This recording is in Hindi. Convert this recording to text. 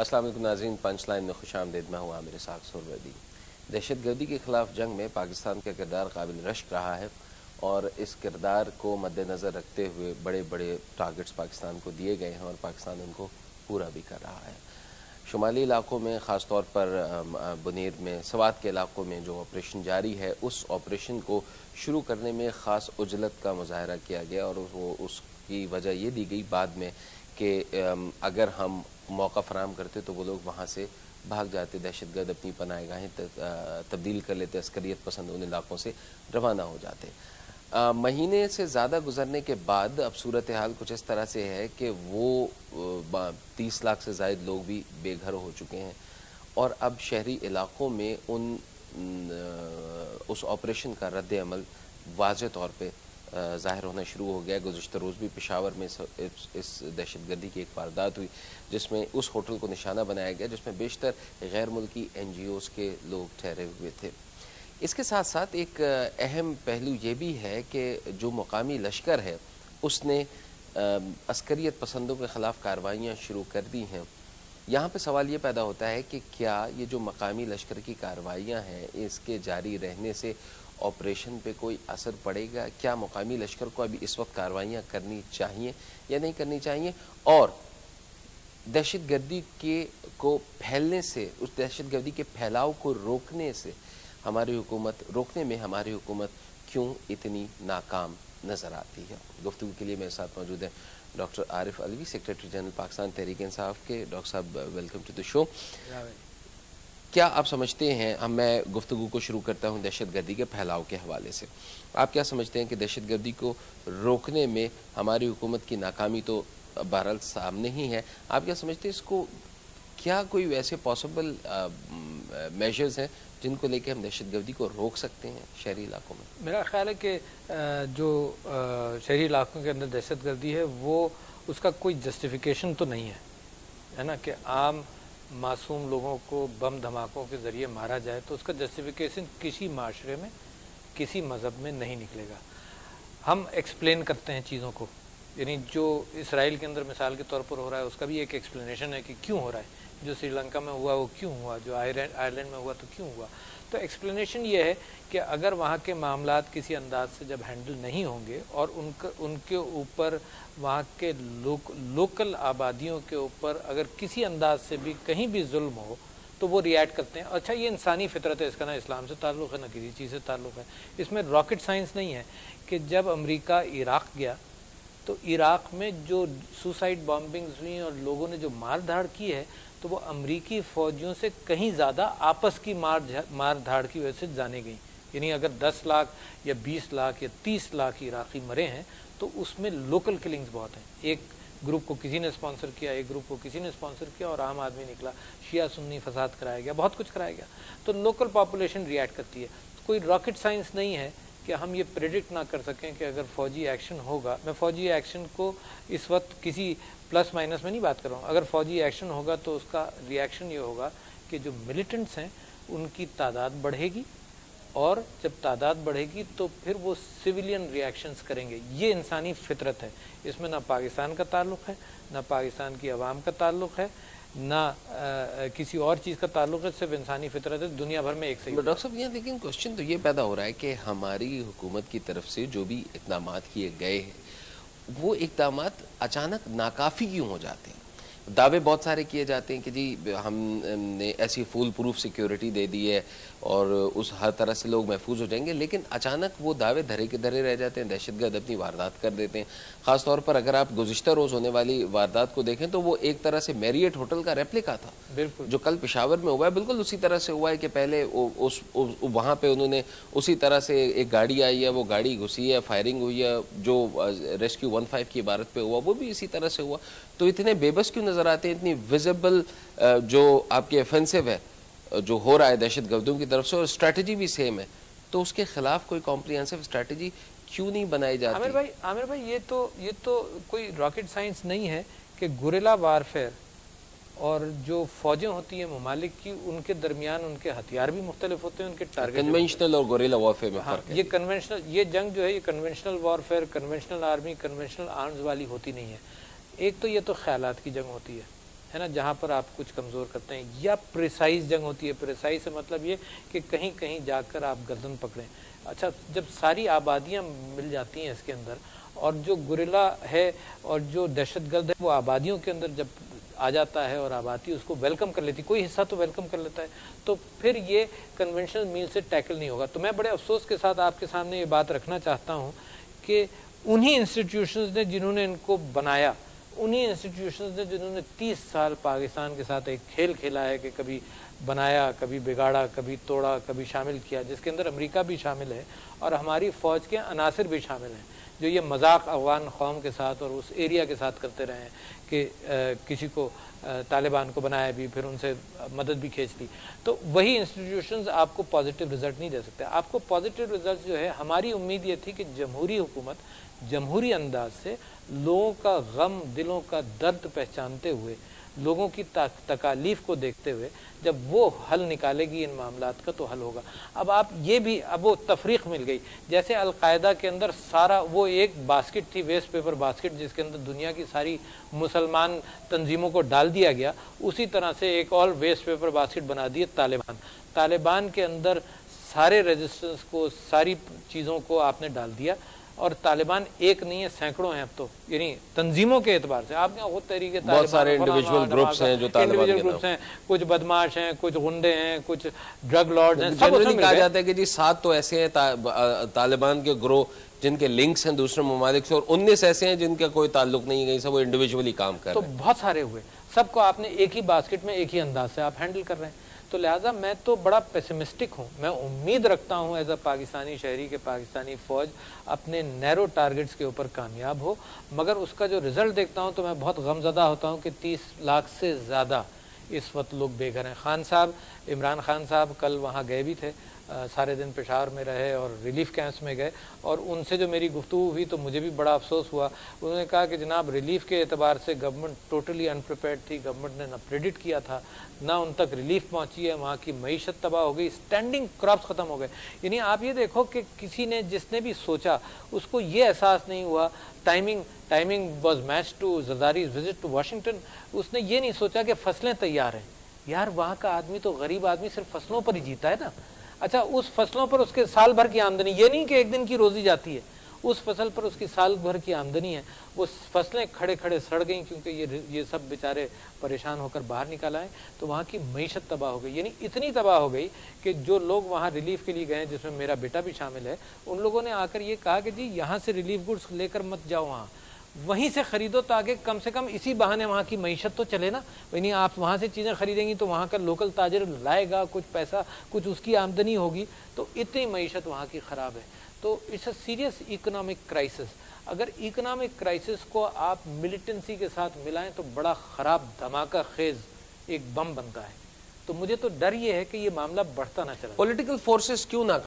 अस्सलाम वालेकुम नाज़रीन, पंच लाइन में खुशामदीद। मैं हूँ आमिर इसहाक़ सुहरवर्दी। दहशतगर्दी के ख़िलाफ़ जंग में पाकिस्तान का किरदार काबिल रश्क रहा है और इस किरदार को मद्देनज़र रखते हुए बड़े बड़े टारगेट्स पाकिस्तान को दिए गए हैं और पाकिस्तान उनको पूरा भी कर रहा है। शुमाली इलाकों में ख़ास तौर पर बुनीर में सवात के इलाकों में जो ऑपरेशन जारी है, उस ऑपरेशन को शुरू करने में ख़ास उजलत का मुज़ाहरा किया गया और वो उसकी वजह ये दी गई बाद में कि अगर हम मौका फराहम करते तो वो लोग वहाँ से भाग जाते, दहशतगर्द अपनी पनाहगाहें तब्दील कर लेते, अस्करियत पसंद उन इलाकों से रवाना हो जाते। महीने से ज़्यादा गुजरने के बाद अब सूरत हाल कुछ इस तरह से है कि वो 30 लाख से ज़ायद लोग भी बेघर हो चुके हैं और अब शहरी इलाकों में उस ऑपरेशन का रद्द अमल वाज़ेह तौर पे ज़ाहिर होना शुरू हो गया। गुज़िश्ता रोज़ भी पेशावर में इस दहशतगर्दी की एक वारदात हुई जिसमें उस होटल को निशाना बनाया गया जिसमें बेशतर गैर मुल्की NGOs के लोग ठहरे हुए थे। इसके साथ साथ एक अहम पहलू ये भी है कि जो मुकामी लश्कर है उसने अस्करियत पसंदों के ख़िलाफ़ कार्रवाइयाँ शुरू कर दी हैं। यहाँ पे सवाल ये पैदा होता है कि क्या ये जो मकामी लश्कर की कार्रवाइयाँ हैं इसके जारी रहने से ऑपरेशन पे कोई असर पड़ेगा? क्या मुकामी लश्कर को अभी इस वक्त कार्रवाइयाँ करनी चाहिए या नहीं करनी चाहिए? और दहशतगर्दी को फैलने से, उस दहशतगर्दी के फैलाव को रोकने में हमारी हुकूमत क्यों इतनी नाकाम नज़र आती है? गुफ्तगू के लिए मेरे साथ मौजूद है doctor Arif Alvi, secretary general Pakistan Tehreek Insaf के। डॉक्टर साहब, वेलकम टू द शो। क्या आप समझते हैं, मैं गुफ्तगू को शुरू करता हूँ दहशतगर्दी के फैलाव के हवाले से, आप क्या समझते हैं कि दहशतगर्दी को रोकने में हमारी हुकूमत की नाकामी तो बहरहाल सामने ही है, आप क्या समझते हैं इसको, क्या कोई वैसे पॉसिबल मेजर्स हैं जिनको लेके हम दहशतगर्दी को रोक सकते हैं शहरी इलाकों में? मेरा ख्याल है कि जो शहरी इलाकों के अंदर दहशतगर्दी है वो उसका कोई जस्टिफिकेशन तो नहीं है ना, कि आम मासूम लोगों को बम धमाकों के ज़रिए मारा जाए तो उसका जस्टिफिकेशन किसी माशरे में, किसी मज़हब में नहीं निकलेगा। हम एक्सप्लेन करते हैं चीज़ों को, यानी जो इसराइल के अंदर मिसाल के तौर पर हो रहा है उसका भी एक एक्सप्लेनेशन है कि क्यों हो रहा है, जो श्रीलंका में हुआ वो क्यों हुआ, जो आयरलैंड में हुआ तो क्यों हुआ। तो एक्सप्लेनेशन ये है कि अगर वहाँ के मामलात किसी अंदाज से जब हैंडल नहीं होंगे और उनके ऊपर, वहाँ के लोकल आबादियों के ऊपर अगर किसी अंदाज से भी कहीं भी जुल्म हो तो वो रिएक्ट करते हैं। अच्छा, ये इंसानी फितरत है, इसका ना इस्लाम से ताल्लुक़ है ना किसी चीज़ से ताल्लुक़ है, इसमें रॉकेट साइंस नहीं है। कि जब अमेरिका इराक़ गया तो इराक़ में जो सुसाइड बॉम्बिंग्स हुई और लोगों ने जो मार धाड़ की है तो वो अमरीकी फ़ौजियों से कहीं ज़्यादा आपस की मार धाड़ की वजह से जाने गई। यानी अगर 10 लाख या 20 लाख या 30 लाख इराक़ी मरे हैं तो उसमें लोकल किलिंग्स बहुत हैं। एक ग्रुप को किसी ने स्पॉन्सर किया, एक ग्रुप को किसी ने स्पॉन्सर किया और आम आदमी निकला, शिया सुन्नी फसाद कराया गया, बहुत कुछ कराया गया। तो लोकल पॉपुलेशन रिएक्ट करती है। कोई रॉकेट साइंस नहीं है कि हम ये प्रेडिक्ट ना कर सकें कि अगर फ़ौजी एक्शन होगा, मैं फ़ौजी एक्शन को इस वक्त किसी प्लस माइनस में नहीं बात कर रहा हूँ, अगर फ़ौजी एक्शन होगा तो उसका रिएक्शन ये होगा कि जो मिलिटेंट्स हैं उनकी तादाद बढ़ेगी और जब तादाद बढ़ेगी तो फिर वो सिविलियन रिएक्शंस करेंगे। ये इंसानी फितरत है, इसमें ना पाकिस्तान का ताल्लुक़ है, ना पाकिस्तान की आवाम का ताल्लुक़ है, ना किसी और चीज़ का ताल्लुक़ है, सिर्फ इंसानी फितरत है। दुनिया भर में एक सही। डॉक्टर साहब, यहाँ लेकिन क्वेश्चन तो ये पैदा हो रहा है कि हमारी हुकूमत की तरफ से जो भी इक़दामात किए गए हैं वो इक़दामात अचानक नाकाफ़ी क्यों हो जाते हैं? दावे बहुत सारे किए जाते हैं कि जी हमने ऐसी फुल प्रूफ सिक्योरिटी दे दी है और उस हर तरह से लोग महफूज हो जाएंगे, लेकिन अचानक वो दावे धरे के धरे रह जाते हैं, दहशतगर्द अपनी वारदात कर देते हैं। ख़ास तौर पर अगर आप गुज़िश्ता रोज़ होने वाली वारदात को देखें तो वो एक तरह से मैरियट होटल का रेप्लिका था। बिल्कुल, जो कल पेशावर में हुआ है बिल्कुल उसी तरह से हुआ है कि पहले वहाँ पर उन्होंने उसी तरह से एक गाड़ी आई है, वो गाड़ी घुसी है, फायरिंग हुई है, जो रेस्क्यू 15 की इबारत पर हुआ वो भी इसी तरह से हुआ। तो इतने बेबस क्यों नज़र आते हैं? इतनी विजिबल जो आपके ऑफेंसिव है जो हो रहा है दहशतगर्दों की तरफ से और स्ट्रैटेजी भी सेम है, तो उसके खिलाफ कोई कॉम्प्रिहेंसिव स्ट्रैटेजी क्यों नहीं बनाई जाती? आमिर भाई ये तो कोई रॉकेट साइंस नहीं है कि गुरिल्ला वारफेयर और जो फौजें होती हैं ममालिक की, उनके दरमियान उनके हथियार भी मुख्तलिफ होते हैं, उनके टारगेट। कन्वेंशनल और गुरिल्ला वॉरफेयर में फर्क है। ये कन्वेंशनल, ये जंग जो है ये conventional warfare, conventional army, conventional arms वाली होती नहीं है। एक तो ये तो ख्यालात की जंग होती है, है ना, जहाँ पर आप कुछ कमज़ोर करते हैं, या प्रिसाइज जंग होती है। प्रिसाइज से मतलब ये कि कहीं कहीं जाकर आप गर्दन पकड़ें। अच्छा, जब सारी आबादियाँ मिल जाती हैं इसके अंदर, और जो गुरिल्ला है और जो दहशतगर्द है वो आबादियों के अंदर जब आ जाता है और आबादी उसको वेलकम कर लेती, कोई हिस्सा तो वेलकम कर लेता है, तो फिर ये कन्वेंशनल मील से टैकल नहीं होगा। तो मैं बड़े अफसोस के साथ आपके सामने ये बात रखना चाहता हूँ कि उन्हीं इंस्टीट्यूशंस ने जिन्होंने इनको बनाया, उन्हीं इंस्टीट्यूशंस ने जिन्होंने 30 साल पाकिस्तान के साथ एक खेल खेला है कि कभी बनाया, कभी बिगाड़ा, कभी तोड़ा, कभी शामिल किया, जिसके अंदर अमेरिका भी शामिल है और हमारी फ़ौज के अनासर भी शामिल हैं, जो ये मजाक अफगान कौम के साथ और उस एरिया के साथ करते रहे हैं कि किसी को तालिबान को बनाया भी, फिर उनसे मदद भी खींच ली। तो वही इंस्टीट्यूशंस आपको पॉजिटिव रिजल्ट नहीं दे सकते। आपको पॉजिटिव रिजल्ट जो है, हमारी उम्मीद ये थी कि जमहूरी हुकूमत जमहूरी अंदाज से लोगों का गम, दिलों का दर्द पहचानते हुए, लोगों की तकालीफ को देखते हुए जब वो हल निकालेगी इन मामलात का, तो हल होगा। अब आप ये भी, अब वो तफरीक मिल गई, जैसे अलकायदा के अंदर सारा वो एक बास्केट थी, वेस्ट पेपर बास्केट, जिसके अंदर दुनिया की सारी मुसलमान तंजीमों को डाल दिया गया, उसी तरह से एक और वेस्ट पेपर बास्केट बना दिए तालिबान। तालिबान के अंदर सारे रेजिस्टेंस को, सारी चीज़ों को आपने डाल दिया, और तालिबान एक नहीं है, सैकड़ों हैं अब तो, यानी तंजीमों के एतबार से। आपने खुद तरीके बहुत सारे इंडिविजुअल ग्रुप्स हैं जो तालिबान के ग्रुप्स हैं, कुछ बदमाश हैं, कुछ गुंडे हैं, कुछ ड्रग लॉर्ड्स हैं। जनरली कहा जाता है कि जी 7 तो ऐसे हैं तालिबान के ग्रोह जिनके लिंक्स हैं दूसरे ममालिक से, और 19 ऐसे हैं जिनका कोई ताल्लुक नहीं है, सब वो इंडिविजुअली काम कर रहे हैं। तो बहुत सारे हुए, सबको आपने एक ही बास्केट में एक ही अंदाज से आप हैंडल कर रहे हैं। तो लिहाजा मैं तो बड़ा पेसिमिस्टिक हूँ। मैं उम्मीद रखता हूँ एज अ पाकिस्तानी शहरी के पाकिस्तानी फ़ौज अपने नैरो टारगेट्स के ऊपर कामयाब हो, मगर उसका जो रिज़ल्ट देखता हूँ तो मैं बहुत गमज़दा होता हूँ कि 30 लाख से ज़्यादा इस वक्त लोग बेघर हैं। खान साहब, इमरान खान साहब कल वहाँ गए भी थे, सारे दिन पेशावर में रहे और रिलीफ कैंप्स में गए, और उनसे जो मेरी गुफ्तगू हुई तो मुझे भी बड़ा अफसोस हुआ। उन्होंने कहा कि जनाब, रिलीफ के एतबार से गवर्नमेंट टोटली अनप्रिपेयर्ड थी, गवर्नमेंट ने ना प्रेडिक्ट किया था, ना उन तक रिलीफ पहुंची है, वहाँ की मईशत तबाह हो गई, स्टैंडिंग क्रॉप्स ख़त्म हो गए। यानी आप ये देखो कि किसी ने, जिसने भी सोचा, उसको ये एहसास नहीं हुआ, timing was match to Zardari visit to Washington, उसने ये नहीं सोचा कि फसलें तैयार हैं। यार, वहाँ का आदमी तो, गरीब आदमी, सिर्फ फसलों पर ही जीता है ना। अच्छा, उस फसलों पर उसके साल भर की आमदनी, ये नहीं कि एक दिन की रोजी जाती है, उस फसल पर उसकी साल भर की आमदनी है। वो फसलें खड़े खड़े सड़ गई क्योंकि ये सब बेचारे परेशान होकर बाहर निकल आए, तो वहाँ की मईशत तबाह हो गई। यानी इतनी तबाह हो गई कि जो लोग वहाँ रिलीफ के लिए गए, जिसमें मेरा बेटा भी शामिल है, उन लोगों ने आकर ये कहा कि जी यहाँ से रिलीफ गुड्स लेकर मत जाओ, वहाँ वहीं से खरीदो, ताकि कम से कम इसी बहाने वहाँ की मईशत तो चले ना। नहीं, आप वहाँ से चीज़ें खरीदेंगी तो वहाँ का लोकल ताजर लाएगा कुछ पैसा, कुछ उसकी आमदनी होगी, तो इतनी मईशत वहाँ की ख़राब है। तो it's a serious economic crisis. अगर इकोनॉमिक क्राइसिस को आप मिलिटेंसी के साथ मिलाएं तो बड़ा ख़राब धमाका खेज एक बम बनता है। तो मुझे तो डर ये है कि ये मामला बढ़ता ना चला। पॉलिटिकल फोर्सेस क्यों ना